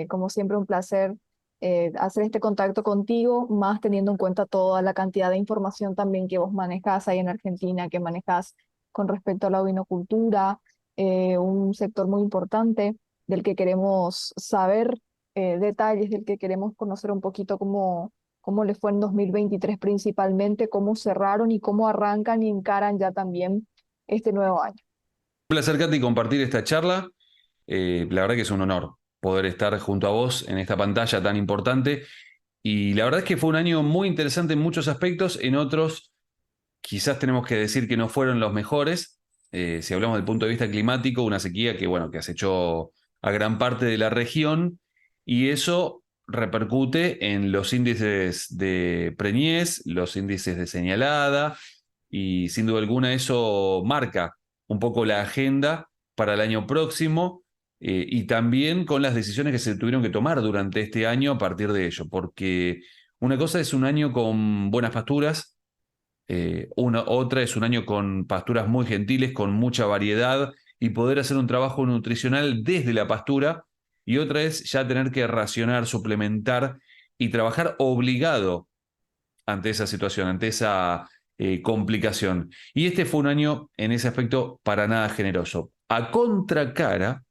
Como siempre, un placer hacer este contacto contigo, más teniendo en cuenta toda la cantidad de información también que vos manejás ahí en Argentina, que manejás con respecto a la vinocultura, un sector muy importante del que queremos saber detalles, del que queremos conocer un poquito cómo les fue en 2023 principalmente, cómo cerraron y cómo arrancan y encaran ya también este nuevo año. Un placer, Katy, compartir esta charla. La verdad que es un honor poder estar junto a vos en esta pantalla tan importante. Y la verdad es que fue un año muy interesante en muchos aspectos, en otros quizás tenemos que decir que no fueron los mejores. Si hablamos del punto de vista climático, una sequía que, bueno, que acechó a gran parte de la región y eso repercute en los índices de preñez, los índices de señalada y sin duda alguna eso marca un poco la agenda para el año próximo y también con las decisiones que se tuvieron que tomar durante este año a partir de ello, porque una cosa es un año con buenas pasturas, otra es un año con pasturas muy gentiles, con mucha variedad y poder hacer un trabajo nutricional desde la pastura. Y otra es ya tener que racionar, suplementar y trabajar obligado ante esa situación, ante esa complicación. Y este fue un año en ese aspecto para nada generoso. A contracara,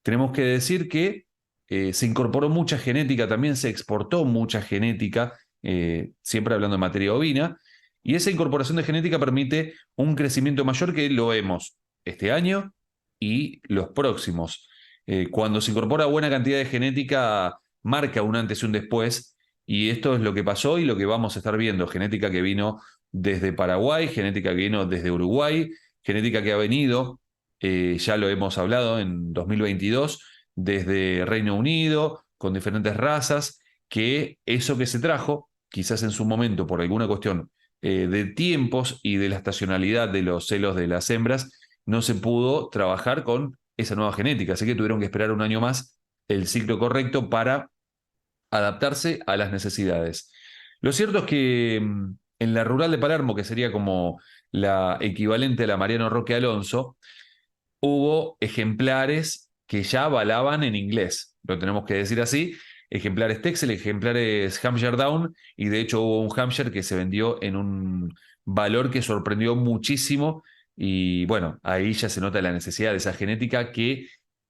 tenemos que decir que se incorporó mucha genética, también se exportó mucha genética, siempre hablando de materia ovina, y esa incorporación de genética permite un crecimiento mayor que lo vemos este año y los próximos. Cuando se incorpora buena cantidad de genética, marca un antes y un después, y esto es lo que pasó y lo que vamos a estar viendo, genética que vino desde Paraguay, genética que vino desde Uruguay, genética que ha venido ya lo hemos hablado en 2022, desde Reino Unido, con diferentes razas, que eso que se trajo, quizás en su momento por alguna cuestión de tiempos y de la estacionalidad de los celos de las hembras, no se pudo trabajar con esa nueva genética, así que tuvieron que esperar un año más el ciclo correcto para adaptarse a las necesidades. Lo cierto es que en la rural de Palermo, que sería como la equivalente a la Mariano Roque Alonso, hubo ejemplares que ya avalaban en inglés, lo tenemos que decir así, ejemplares Texel, ejemplares Hampshire Down, y de hecho hubo un Hampshire que se vendió en un valor que sorprendió muchísimo, y bueno, ahí ya se nota la necesidad de esa genética que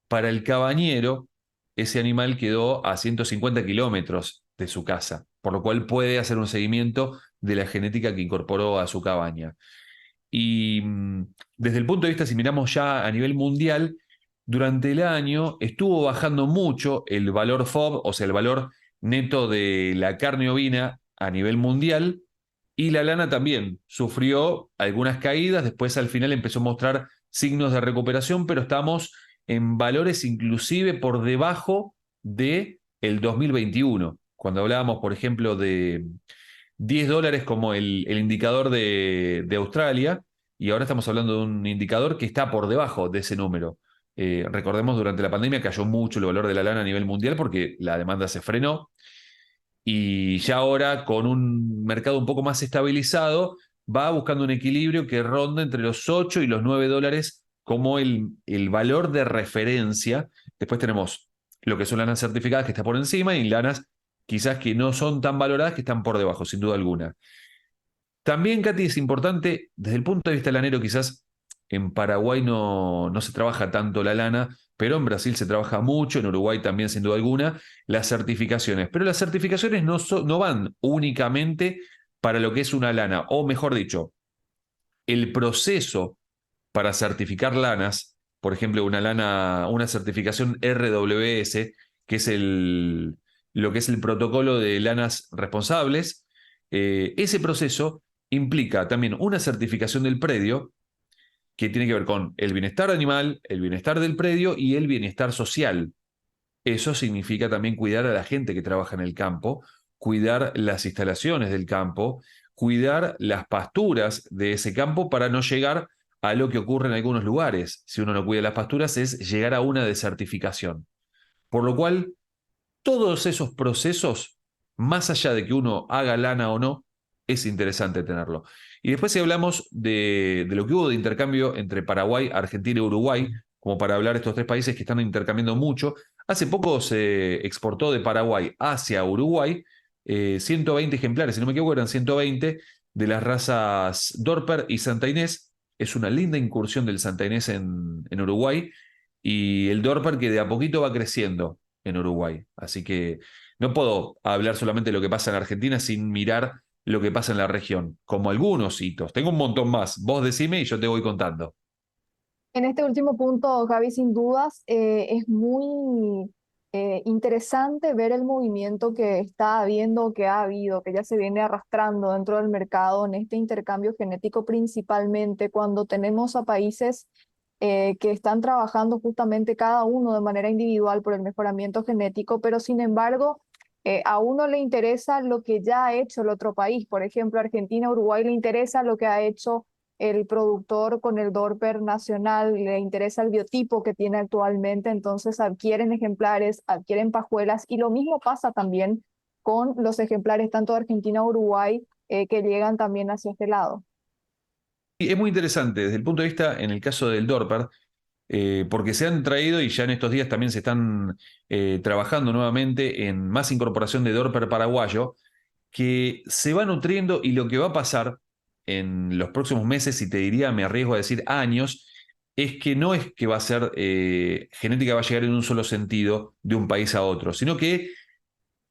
para el cabañero, ese animal quedó a 150 kilómetros de su casa, por lo cual puede hacer un seguimiento de la genética que incorporó a su cabaña. Y desde el punto de vista, si miramos ya a nivel mundial, durante el año estuvo bajando mucho el valor FOB, o sea, el valor neto de la carne ovina a nivel mundial, y la lana también sufrió algunas caídas, después al final empezó a mostrar signos de recuperación, pero estamos en valores inclusive por debajo de el 2021, cuando hablábamos, por ejemplo, de $10 como el indicador de Australia, y ahora estamos hablando de un indicador que está por debajo de ese número. Recordemos, durante la pandemia cayó mucho el valor de la lana a nivel mundial porque la demanda se frenó, y ya ahora con un mercado un poco más estabilizado, va buscando un equilibrio que ronda entre los $8 y los $9 como el valor de referencia. Después tenemos lo que son lanas certificadas que está por encima y lanas quizás que no son tan valoradas que están por debajo, sin duda alguna. También, Katy, es importante, desde el punto de vista lanero, quizás en Paraguay no se trabaja tanto la lana, pero en Brasil se trabaja mucho, en Uruguay también, sin duda alguna, las certificaciones. Pero las certificaciones no van únicamente para lo que es una lana, o mejor dicho, el proceso para certificar lanas, por ejemplo, una lana, una certificación RWS, que es lo que es el protocolo de lanas responsables, ese proceso implica también una certificación del predio que tiene que ver con el bienestar animal, el bienestar del predio y el bienestar social. Eso significa también cuidar a la gente que trabaja en el campo, cuidar las instalaciones del campo, cuidar las pasturas de ese campo para no llegar a lo que ocurre en algunos lugares. Si uno no cuida las pasturas es llegar a una desertificación. Por lo cual, todos esos procesos, más allá de que uno haga lana o no, es interesante tenerlo. Y después si hablamos de lo que hubo de intercambio entre Paraguay, Argentina y Uruguay, como para hablar de estos tres países que están intercambiando mucho, Hace poco se exportó de Paraguay hacia Uruguay 120 ejemplares, si no me equivoco, eran 120 de las razas Dorper y Santa Inés. Es una linda incursión del Santa Inés en Uruguay y el Dorper que de a poquito va creciendo en Uruguay. Así que no puedo hablar solamente de lo que pasa en Argentina sin mirar lo que pasa en la región, como algunos hitos. Tengo un montón más. Vos decime y yo te voy contando. En este último punto, Gaby, sin dudas, es muy interesante ver el movimiento que está habiendo, que ha habido, que ya se viene arrastrando dentro del mercado en este intercambio genético, principalmente cuando tenemos a países que están trabajando justamente cada uno de manera individual por el mejoramiento genético, pero sin embargo, a uno le interesa lo que ya ha hecho el otro país. Por ejemplo, Argentina, Uruguay le interesa lo que ha hecho el productor con el Dorper nacional, le interesa el biotipo que tiene actualmente, entonces adquieren ejemplares, adquieren pajuelas y lo mismo pasa también con los ejemplares tanto de Argentina Uruguay que llegan también hacia este lado. Y es muy interesante desde el punto de vista, en el caso del Dorper, porque se han traído y ya en estos días también se están trabajando nuevamente en más incorporación de Dorper paraguayo, que se va nutriendo y lo que va a pasar en los próximos meses, y te diría, me arriesgo a decir años, es que no es que va a ser genética va a llegar en un solo sentido de un país a otro, sino que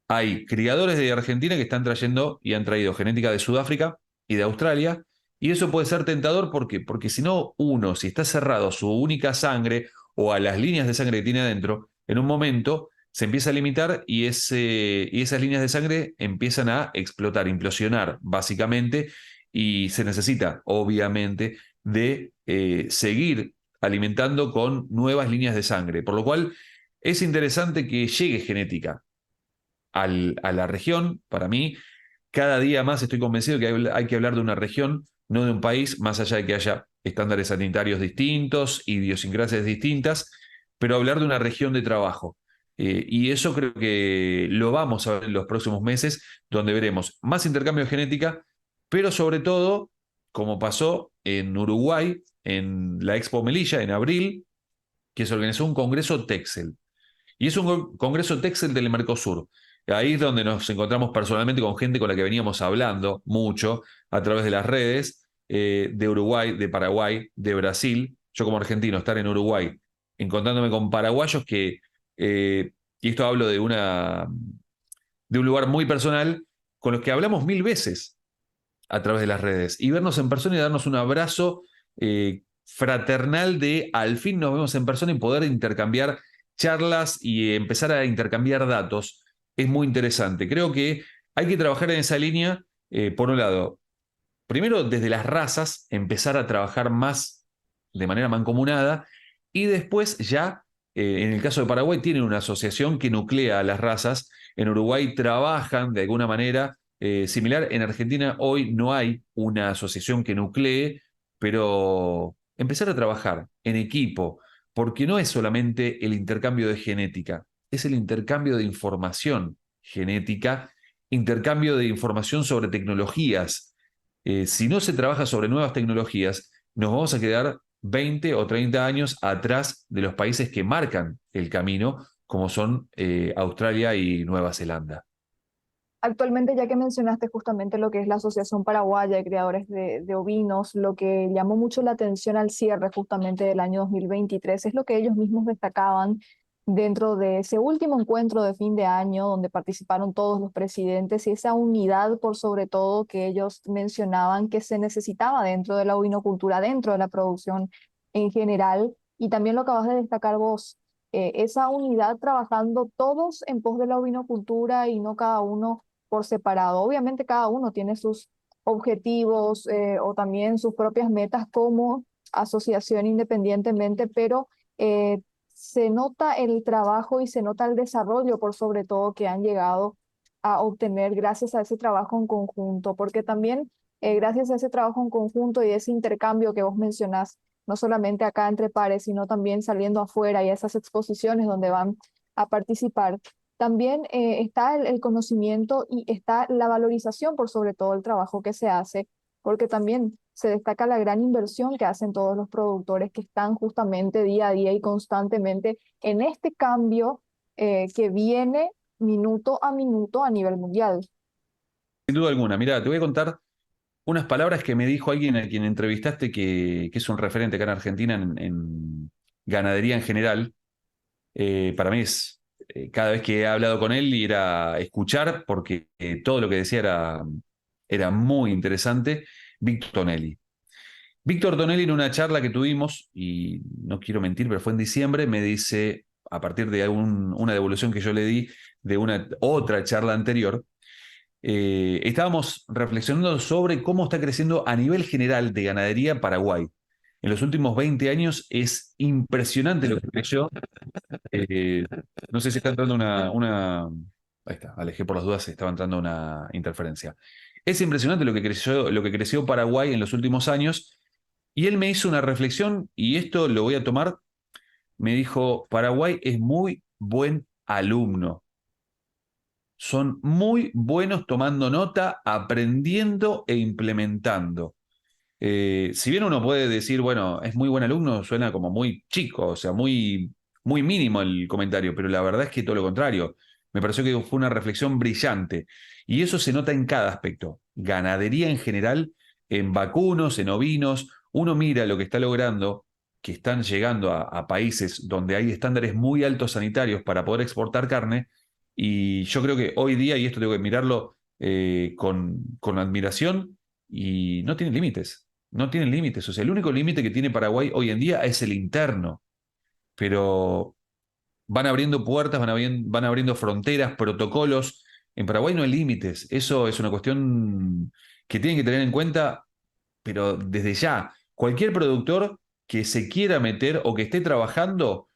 hay criadores de Argentina que están trayendo y han traído genética de Sudáfrica y de Australia, y eso puede ser tentador, ¿por qué? Porque si no, uno, si está cerrado a su única sangre o a las líneas de sangre que tiene adentro, en un momento se empieza a limitar y esas líneas de sangre empiezan a explotar, implosionar, básicamente, y se necesita, obviamente, de seguir alimentando con nuevas líneas de sangre, por lo cual es interesante que llegue genética a la región. Para mí, cada día más estoy convencido que hay que hablar de una región, no de un país, más allá de que haya estándares sanitarios distintos, idiosincrasias distintas, pero hablar de una región de trabajo. Y eso creo que lo vamos a ver en los próximos meses, donde veremos más intercambio de genética, pero sobre todo, como pasó en Uruguay, en la Expo Melilla, en abril, que se organizó un congreso Texel. Y es un congreso Texel del Mercosur. Ahí es donde nos encontramos personalmente con gente con la que veníamos hablando mucho a través de las redes, de Uruguay, de Paraguay, de Brasil. Yo como argentino, estar en Uruguay, encontrándome con paraguayos y esto hablo de un lugar muy personal, con los que hablamos mil veces a través de las redes. Y vernos en persona y darnos un abrazo fraternal de al fin nos vemos en persona y poder intercambiar charlas y empezar a intercambiar datos es muy interesante. Creo que hay que trabajar en esa línea, por un lado, primero desde las razas, empezar a trabajar más de manera mancomunada y después ya, en el caso de Paraguay, tienen una asociación que nuclea a las razas. En Uruguay trabajan de alguna manera similar. En Argentina hoy no hay una asociación que nuclee, pero empezar a trabajar en equipo, porque no es solamente el intercambio de genética, es el intercambio de información genética, intercambio de información sobre tecnologías. Si no se trabaja sobre nuevas tecnologías, nos vamos a quedar 20 o 30 años atrás de los países que marcan el camino, como son Australia y Nueva Zelanda. Actualmente, ya que mencionaste justamente lo que es la Asociación Paraguaya de Criadores de Ovinos, lo que llamó mucho la atención al cierre justamente del año 2023 es lo que ellos mismos destacaban dentro de ese último encuentro de fin de año donde participaron todos los presidentes y esa unidad por sobre todo que ellos mencionaban que se necesitaba dentro de la ovinocultura, dentro de la producción en general. Y también lo acabas de destacar vos, esa unidad trabajando todos en pos de la ovinocultura y no cada uno por separado. Obviamente cada uno tiene sus objetivos o también sus propias metas como asociación independientemente, pero se nota el trabajo y se nota el desarrollo por sobre todo que han llegado a obtener gracias a ese trabajo en conjunto, porque también gracias a ese trabajo en conjunto y ese intercambio que vos mencionás, no solamente acá entre pares, sino también saliendo afuera y a esas exposiciones donde van a participar, también está el conocimiento y está la valorización por sobre todo el trabajo que se hace, porque también se destaca la gran inversión que hacen todos los productores que están justamente día a día y constantemente en este cambio que viene minuto a minuto a nivel mundial. Sin duda alguna. Mira, te voy a contar unas palabras que me dijo alguien a quien entrevistaste que es un referente acá en Argentina en ganadería en general. Para mí es, cada vez que he hablado con él, ir a escuchar, porque todo lo que decía era muy interesante. Víctor Tonelli. Víctor Tonelli, en una charla que tuvimos, y no quiero mentir, pero fue en diciembre, me dice, a partir de una devolución que yo le di de una otra charla anterior, estábamos reflexionando sobre cómo está creciendo a nivel general de ganadería Paraguay. En los últimos 20 años es impresionante lo que creció. Eh, no sé si está entrando Ahí está, alejé por las dudas, estaba entrando una interferencia. Es impresionante lo que creció Paraguay en los últimos años. Y él me hizo una reflexión, y esto lo voy a tomar. Me dijo, Paraguay es muy buen alumno. Son muy buenos tomando nota, aprendiendo e implementando. Si bien uno puede decir, bueno, es muy buen alumno, suena como muy chico, o sea, muy mínimo el comentario, pero la verdad es que todo lo contrario. Me pareció que fue una reflexión brillante. Y eso se nota en cada aspecto. Ganadería en general, en vacunos, en ovinos. Uno mira lo que está logrando, que están llegando a países donde hay estándares muy altos sanitarios para poder exportar carne. Y yo creo que hoy día, y esto tengo que mirarlo con admiración, y no tiene límites. No tienen límites. O sea, el único límite que tiene Paraguay hoy en día es el interno. Pero van abriendo puertas, van abriendo fronteras, protocolos. En Paraguay no hay límites. Eso es una cuestión que tienen que tener en cuenta, pero desde ya. Cualquier productor que se quiera meter o que esté trabajando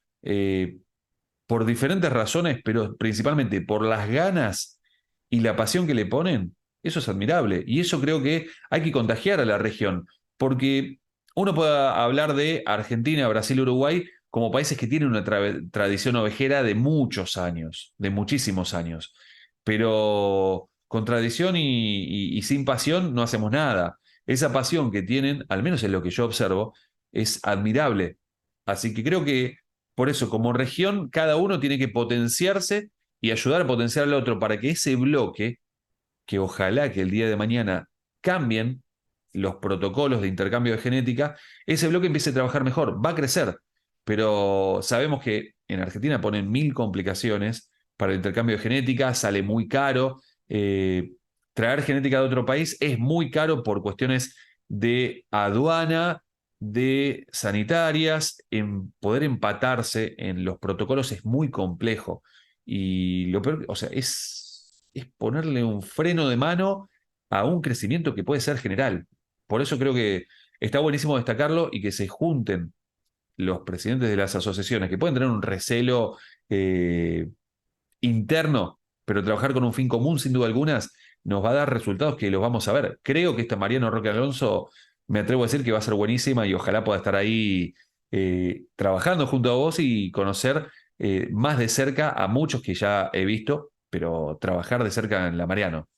por diferentes razones, pero principalmente por las ganas y la pasión que le ponen, eso es admirable. Y eso creo que hay que contagiar a la región, porque uno puede hablar de Argentina, Brasil, Uruguay como países que tienen una tradición ovejera de muchos años, de muchísimos años, pero con tradición y sin pasión no hacemos nada. Esa pasión que tienen, al menos en lo que yo observo, es admirable. Así que creo que por eso, como región, cada uno tiene que potenciarse y ayudar a potenciar al otro para que ese bloque, que ojalá que el día de mañana cambien los protocolos de intercambio de genética, ese bloque empiece a trabajar mejor, va a crecer, pero sabemos que en Argentina ponen mil complicaciones para el intercambio de genética, sale muy caro, traer genética de otro país es muy caro por cuestiones de aduana, de sanitarias, en poder empatarse en los protocolos es muy complejo. Y lo peor, o sea, es ponerle un freno de mano a un crecimiento que puede ser general. Por eso creo que está buenísimo destacarlo y que se junten los presidentes de las asociaciones, que pueden tener un recelo interno, pero trabajar con un fin común, sin duda algunas, nos va a dar resultados que los vamos a ver. Creo que esta Mariano Roque Alonso, me atrevo a decir que va a ser buenísima y ojalá pueda estar ahí trabajando junto a vos y conocer más de cerca a muchos que ya he visto, pero trabajar de cerca en la Mariano.